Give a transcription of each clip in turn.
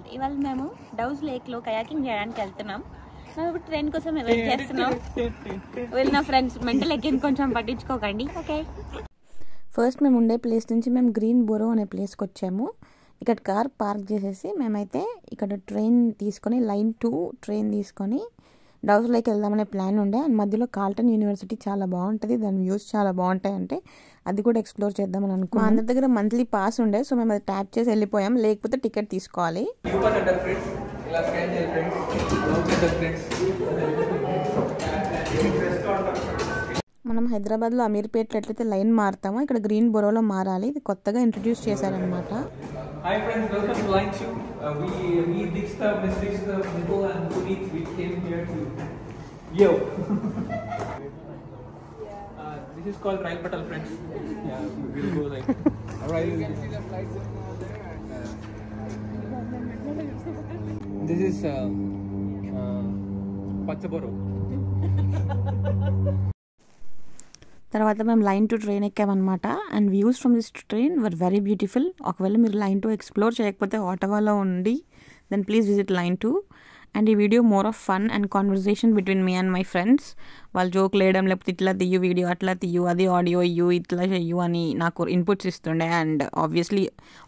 World. ఇవాళ మేము డౌస్ లేక్లో kayaking చేయడానికి వెళ్తున్నాం. మేము ఇప్పుడు ట్రైన్ కోసం వెయిట్ చేస్తున్నాం. వెళ్ళిన ఫ్రెండ్స్ మెంటల్ ఎక్కింది, కొంచెం పట్టించుకోకండి. ఓకే, ఫస్ట్ మేము ఉండే ప్లేస్ నుంచి మేము గ్రీన్ బోరో అనే ప్లేస్కి వచ్చాము. ఇక్కడ కార్ పార్క్ చేసేసి మేమైతే ఇక్కడ ట్రైన్ తీసుకొని లైన్ 2 ట్రైన్ తీసుకొని డౌస్ లేక్ వెళ్దామనే ప్లాన్ ఉండే. అండ్ మధ్యలో కాల్టన్ యూనివర్సిటీ చాలా బాగుంటుంది, దాని వ్యూస్ చాలా బాగుంటాయి, అంటే అది కూడా ఎక్స్ప్లోర్ చేద్దామని అనుకున్నాం. అందరి దగ్గర మంత్లీ పాస్ ఉండే, సో మేము అది ట్యాప్ చేసి వెళ్ళిపోయాం, లేకపోతే టికెట్ తీసుకోవాలి. మనం హైదరాబాద్లో అమీర్పేటలో ఎట్లయితే లైన్ మారుతామో ఇక్కడ గ్రీన్ బోరోలో మారాలి. ఇది కొత్తగా ఇంట్రడ్యూస్ చేశారనమాట. Hi friends, welcome to Line 2. We Dixta, Miss Dixta, Nicole and Puneet, we came here to... Yo! This is called Rail Patal, friends. Yeah, we'll go like... Alright. You can see the flights over there and... This is Pachaboro. తర్వాత మేము line 2 train ఎక్కామన్నమాట. And views from this train were very beautiful. ఒకవేళ మీరు line 2 explore చేయకపోతే ఆటోవాలో ఉండి then please visit line 2. And ఈ video more of fun and conversation between me and my friends. వాళ్ళు జోక్ లేయడం, లేకపోతే ఇట్లా తీయు వీడియో, అట్లా తీయు, అది ఆడియో ఇయ్యు, ఇట్లా చెయ్యు అని నాకు ఇన్పుట్స్ ఇస్తుండే. అండ్ ఆబ్వియస్లీ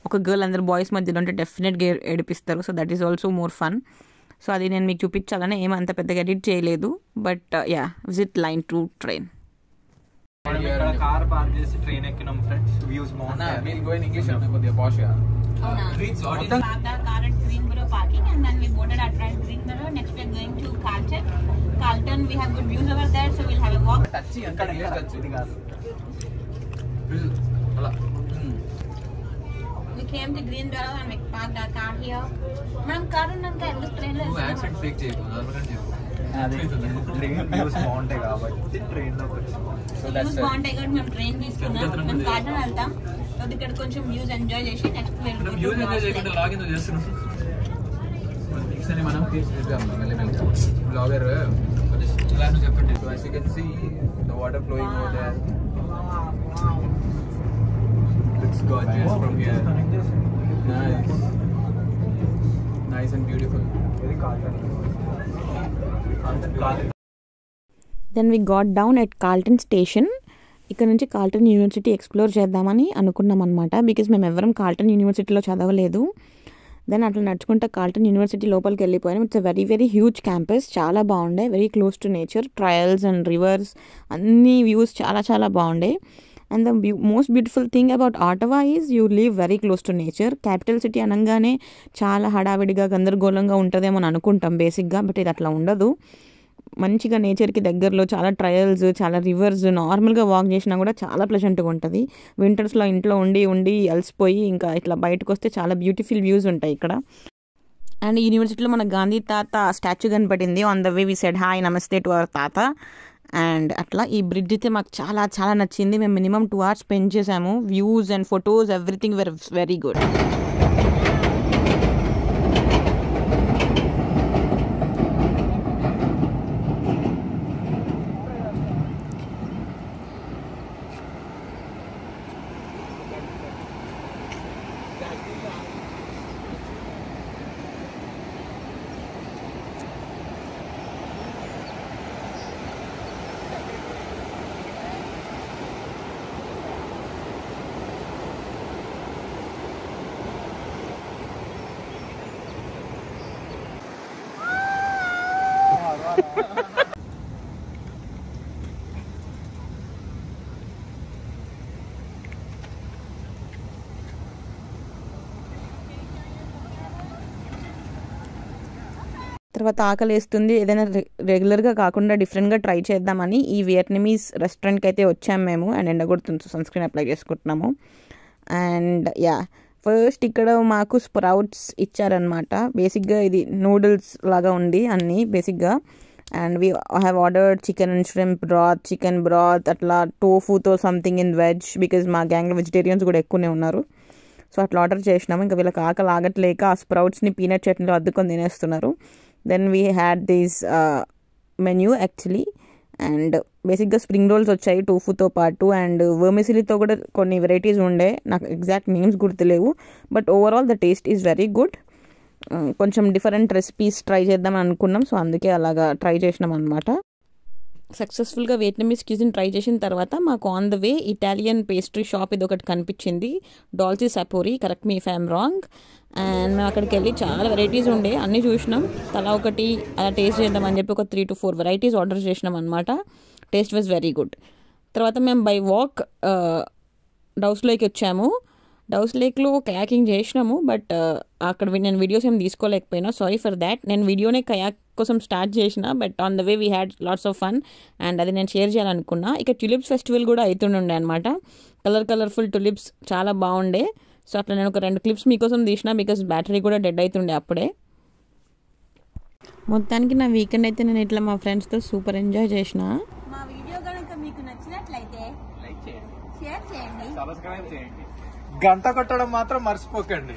ఒక గర్ల్ అందరు బాయ్స్ మధ్యలో ఉంటే డెఫినెట్గా ఏడిపిస్తారు. So that is also more fun. So అది నేను మీకు చూపించాలని ఏమంత పెద్దగా ఎడిట్ చేయలేదు. But yeah, visit line 2 train. Car park చేసి ట్రైన్ ఎక్కినాం ఫ్రెండ్స్. వ్యూస్ బాగున్నాయి. we'll go in English and కొద్దిగా పాష్ గా Streets parked our car at Greenboro parking and then we boarded our train Greenboro. Next we are going to Carlton. Carlton, we have good views over there, so we'll have a walk. Touch అక్కడ touch ఇది కాదు అలా. We came to Greenboro and we parked our car here. మనం car ఉన్నాక ఎందుకు train లో accent fake చేయకు, నార్మల్గా చెప్పు. ట్రైన్ వ్యూస్ బాగుంటాయి కాబట్టి ట్రైన్ లో వచ్చాం. వ్యూస్ బాగుంటాయి కాబట్టి మేము ట్రైన్ తీసుకున్నాం. మేము కార్టన్ వెళ్తాం, సో ఇక్కడ కొంచెం వ్యూస్ ఎంజాయ్ చేసి నెక్స్ట్ వ్యూస్ ఎంజాయ్ చేయకుండా లాగ్ ఎందుకు చేస్తున్నాం? మనం తీసుకుంటాం మెల్లమెల్లగా. బ్లాగర్ కొంచెం చెప్పండి. So as you can see the water flowing over there. It's gorgeous from here. Nice and beautiful. ఇది Carlton. Then we got down at Carlton station. ఇక్కడ నుంచి కాల్టన్ యూనివర్సిటీ ఎక్స్ప్లోర్ చేద్దామని అనుకున్నాం అనమాట. బికాజ్ మేము ఎవరం కాల్టన్ యూనివర్సిటీలో చదవలేదు. దెన్ అట్లా నడుచుకుంటే కాల్టన్ యూనివర్సిటీ లోపలికి వెళ్ళిపోయాం. It's a very very huge campus, చాలా బాగుండే, very close to nature, trials and reverse, అన్ని వ్యూస్ చాలా చాలా బాగుండే. And the most beautiful thing about ఆటవా is you live very close to nature. Capital city అనగానే చాలా హడావిడిగా గందరగోళంగా ఉంటుందేమో అని అనుకుంటాం బేసిక్గా, బట్ ఇది అట్లా ఉండదు. మంచిగా నేచర్కి దగ్గరలో చాలా ట్రయల్స్, చాలా రివర్స్, నార్మల్గా వాక్ చేసినా కూడా చాలా ప్లెజెంట్గా ఉంటుంది. వింటర్స్లో ఇంట్లో ఉండి ఉండి అలసిపోయి ఇంకా ఇట్లా బయటకు వస్తే చాలా బ్యూటిఫుల్ వ్యూస్ ఉంటాయి ఇక్కడ. అండ్ యూనివర్సిటీలో మన గాంధీ తాత స్టాచ్యూ కనపడింది. On the way we said hi namaste to our తాత. అండ్ అట్లా ఈ బ్రిడ్జ్ అయితే మాకు చాలా చాలా నచ్చింది. మేము మినిమం 2 hours స్పెండ్ చేసాము. Views and photos everything very very good. తర్వాత ఆకలి వేస్తుంది, ఏదైనా రెగ్యులర్గా కాకుండా డిఫరెంట్గా ట్రై చేద్దామని ఈ వియట్నమీస్ రెస్టారెంట్కి అయితే వచ్చాము మేము. అండ్ ఎండగొడుతుంది, సన్ స్క్రీన్ అప్లై చేసుకుంటున్నాము. అండ్ యా, ఫస్ట్ ఇక్కడ మాకు స్ప్రౌట్స్ ఇచ్చారనమాట. బేసిక్గా ఇది నూడిల్స్ లాగా ఉంది అన్నీ బేసిక్గా. And we have ordered chicken and shrimp broth, chicken broth, అట్లా టోఫూతో సంథింగ్ ఇన్ వెజ్, బికాజ్ మా గ్యాంగ్లో వెజిటేరియన్స్ కూడా ఎక్కువనే ఉన్నారు. సో అట్లా ఆర్డర్ చేసినాము. ఇంకా వీళ్ళకి ఆకలి ఆగట్లేక ఆ స్ప్రౌట్స్ని పీనట్ చట్నీలో అద్దుకొని తినేస్తున్నారు. Then we had this menu actually. And బేసిక్గా స్ప్రింగ్ రోల్స్ వచ్చాయి టోఫుతో పాటు, అండ్ వర్మిసిలీతో కూడా కొన్ని వెరైటీస్ ఉండే, నాకు ఎగ్జాక్ట్ నేమ్స్ గుర్తులేవు. But overall the taste is very good. కొంచెం డిఫరెంట్ రెసిపీస్ ట్రై చేద్దాం అనుకున్నాం. సో అందుకే అలాగా ట్రై చేసినాం అనమాట. సక్సెస్ఫుల్గా వియట్నమీస్ క్యూజిన్ ట్రై చేసిన తర్వాత మాకు on the way Italian pastry shop ఇది ఒకటి కనిపించింది, Dolci Sapori, correct me if I'm wrong. And మేము అక్కడికి వెళ్ళి చాలా వెరైటీస్ ఉండే అన్నీ చూసినాం. తలా ఒకటి అలా టేస్ట్ చేద్దామని చెప్పి ఒక 3 to 4 వెరైటీస్ ఆర్డర్ చేసినాం అనమాట. Taste was very good. తర్వాత మేము బై వాక్ డౌస్ లేక్ వచ్చాము. డౌస్ లేక్లో కయాకింగ్ చేసినాము, బట్ అక్కడ నేను వీడియోస్ ఏం తీసుకోలేకపోయినా, సారీ ఫర్ దాట్. నేను వీడియోనే కయాక్ కోసం స్టార్ట్ చేసిన, but on the way we had lots of fun and అది నేను షేర్ చేయాలనుకున్నా. ఇక ట్యూలిప్స్ ఫెస్టివల్ కూడా అవుతుండే అనమాట. కలర్ఫుల్ ట్యూలిప్స్ చాలా బాగుండే. సో అట్లా నేను ఒక 2 క్లిప్స్ మీకోసం తీసిన, బికాస్ బ్యాటరీ కూడా డెడ్ అవుతుండే అప్పుడే. మొత్తానికి నా వీకెండ్ అయితే నేను ఇట్లా మా ఫ్రెండ్స్తో సూపర్ ఎంజాయ్ చేసిన. మా వీడియో కనుక మీకు నచ్చినట్లయితే లైక్ చేయండి, షేర్ చేయండి, సబ్స్క్రైబ్ చేయండి, గంట కొట్టడం మాత్రం మర్చిపోకండి.